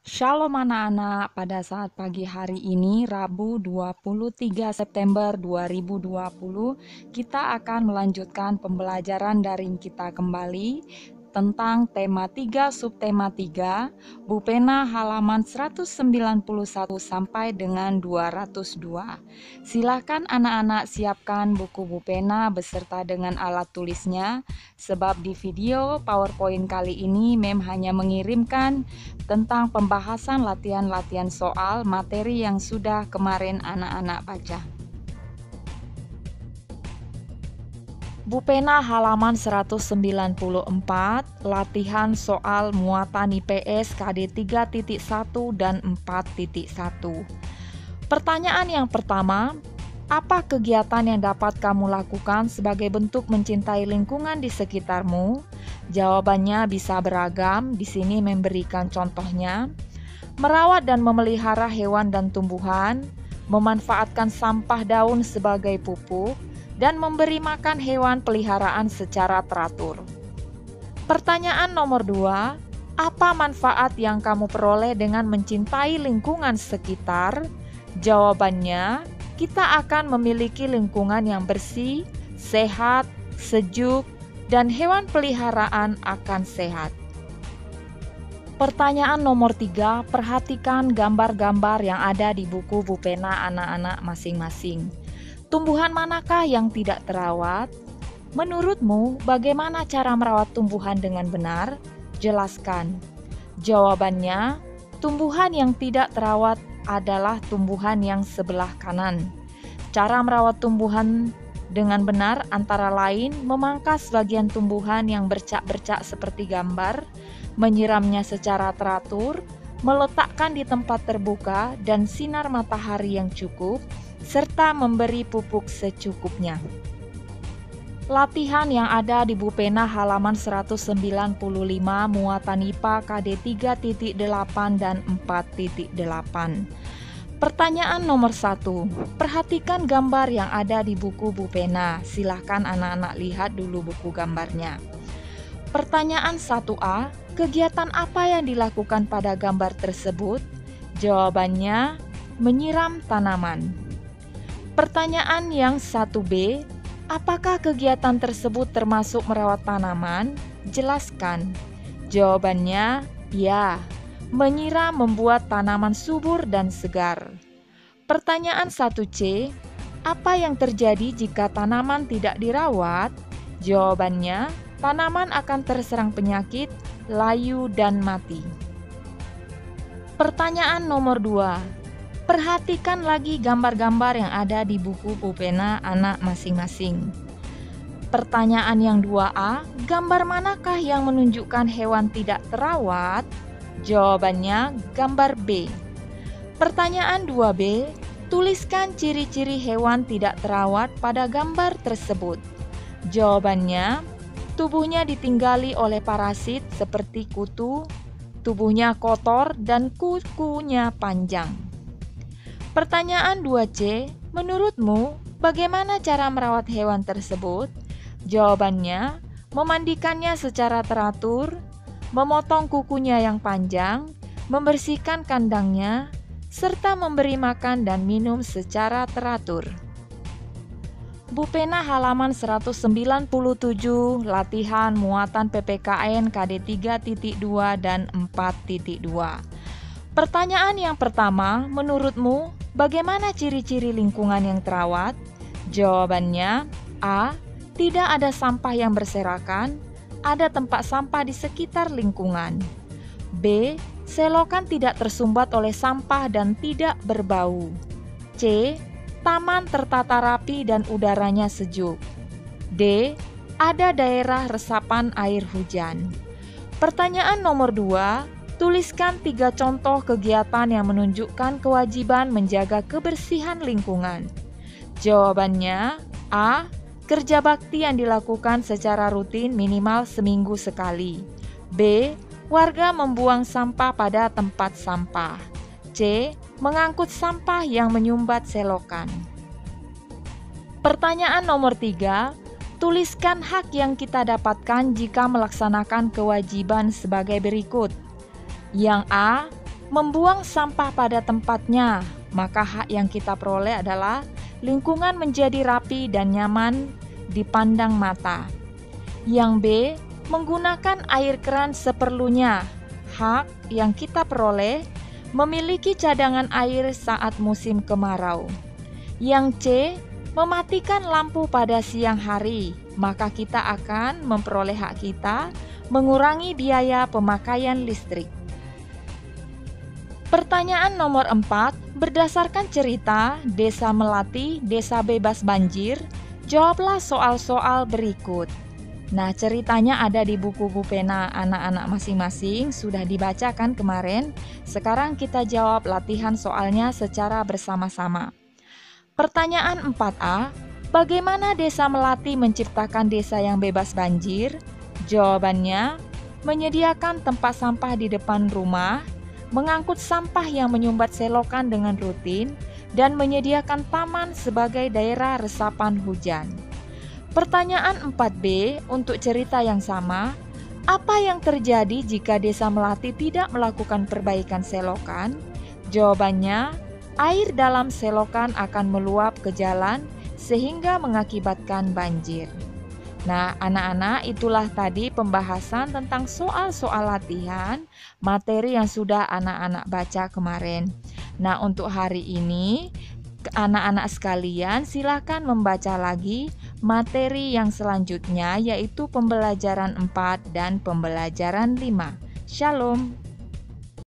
Shalom anak-anak, pada saat pagi hari ini, Rabu 23 September 2020, kita akan melanjutkan pembelajaran daring kita kembali tentang tema 3 subtema 3, Bupena halaman 191 sampai dengan 202. Silakan anak-anak siapkan buku Bupena beserta dengan alat tulisnya, sebab di video PowerPoint kali ini Mem hanya mengirimkan tentang pembahasan latihan-latihan soal materi yang sudah kemarin anak-anak baca. Bupena halaman 194, latihan soal muatan IPS KD 3.1 dan 4.1. Pertanyaan yang pertama, apa kegiatan yang dapat kamu lakukan sebagai bentuk mencintai lingkungan di sekitarmu? Jawabannya bisa beragam, di sini memberikan contohnya. Merawat dan memelihara hewan dan tumbuhan, memanfaatkan sampah daun sebagai pupuk, dan memberi makan hewan peliharaan secara teratur. Pertanyaan nomor 2, apa manfaat yang kamu peroleh dengan mencintai lingkungan sekitar? Jawabannya, kita akan memiliki lingkungan yang bersih, sehat, sejuk, dan hewan peliharaan akan sehat. Pertanyaan nomor 3, perhatikan gambar-gambar yang ada di buku Bupena anak-anak masing-masing. Tumbuhan manakah yang tidak terawat? Menurutmu, bagaimana cara merawat tumbuhan dengan benar? Jelaskan. Jawabannya, tumbuhan yang tidak terawat adalah tumbuhan yang sebelah kanan. Cara merawat tumbuhan dengan benar antara lain memangkas bagian tumbuhan yang bercak-bercak seperti gambar, menyiramnya secara teratur, meletakkan di tempat terbuka dan sinar matahari yang cukup, serta memberi pupuk secukupnya. Latihan yang ada di Bupena halaman 195 muatan IPA KD 3.8 dan 4.8. Pertanyaan nomor 1, perhatikan gambar yang ada di buku Bupena. Silahkan anak-anak lihat dulu buku gambarnya. Pertanyaan 1A, kegiatan apa yang dilakukan pada gambar tersebut? Jawabannya, menyiram tanaman. Pertanyaan yang 1B, apakah kegiatan tersebut termasuk merawat tanaman? Jelaskan. Jawabannya, ya. Menyiram membuat tanaman subur dan segar. Pertanyaan 1C, apa yang terjadi jika tanaman tidak dirawat? Jawabannya, tanaman akan terserang penyakit, layu, dan mati. Pertanyaan nomor 2, perhatikan lagi gambar-gambar yang ada di buku Bupena anak masing-masing. Pertanyaan yang 2A, gambar manakah yang menunjukkan hewan tidak terawat? Jawabannya gambar B. Pertanyaan 2B, tuliskan ciri-ciri hewan tidak terawat pada gambar tersebut. Jawabannya, tubuhnya ditinggali oleh parasit seperti kutu, tubuhnya kotor, dan kukunya panjang. Pertanyaan 2C, menurutmu bagaimana cara merawat hewan tersebut? Jawabannya, memandikannya secara teratur, memotong kukunya yang panjang, membersihkan kandangnya, serta memberi makan dan minum secara teratur. Bupena halaman 197, latihan muatan PPKN KD 3.2 dan 4.2. Pertanyaan yang pertama, menurutmu bagaimana ciri-ciri lingkungan yang terawat? Jawabannya, A. Tidak ada sampah yang berserakan, ada tempat sampah di sekitar lingkungan. B. Selokan tidak tersumbat oleh sampah dan tidak berbau. C. Taman tertata rapi dan udaranya sejuk. D. Ada daerah resapan air hujan. Pertanyaan nomor 2, tuliskan 3 contoh kegiatan yang menunjukkan kewajiban menjaga kebersihan lingkungan. Jawabannya, A. Kerja bakti yang dilakukan secara rutin minimal seminggu sekali. B. Warga membuang sampah pada tempat sampah. C. Mengangkut sampah yang menyumbat selokan. Pertanyaan nomor 3, tuliskan hak yang kita dapatkan jika melaksanakan kewajiban sebagai berikut. Yang A, membuang sampah pada tempatnya, maka hak yang kita peroleh adalah lingkungan menjadi rapi dan nyaman dipandang mata. Yang B, menggunakan air keran seperlunya. Hak yang kita peroleh memiliki cadangan air saat musim kemarau. Yang C, mematikan lampu pada siang hari, maka kita akan memperoleh hak kita mengurangi biaya pemakaian listrik. Pertanyaan nomor 4, berdasarkan cerita Desa Melati, Desa Bebas Banjir, jawablah soal-soal berikut. Nah, ceritanya ada di buku pena anak-anak masing-masing, sudah dibacakan kemarin. Sekarang kita jawab latihan soalnya secara bersama-sama. Pertanyaan 4A, bagaimana Desa Melati menciptakan desa yang bebas banjir? Jawabannya, menyediakan tempat sampah di depan rumah, mengangkut sampah yang menyumbat selokan dengan rutin, dan menyediakan taman sebagai daerah resapan hujan. Pertanyaan 4B untuk cerita yang sama, apa yang terjadi jika Desa Melati tidak melakukan perbaikan selokan? Jawabannya, air dalam selokan akan meluap ke jalan sehingga mengakibatkan banjir. Nah, anak-anak, itulah tadi pembahasan tentang soal-soal latihan materi yang sudah anak-anak baca kemarin. Nah, untuk hari ini, anak-anak sekalian silakan membaca lagi materi yang selanjutnya, yaitu pembelajaran 4 dan pembelajaran 5. Shalom.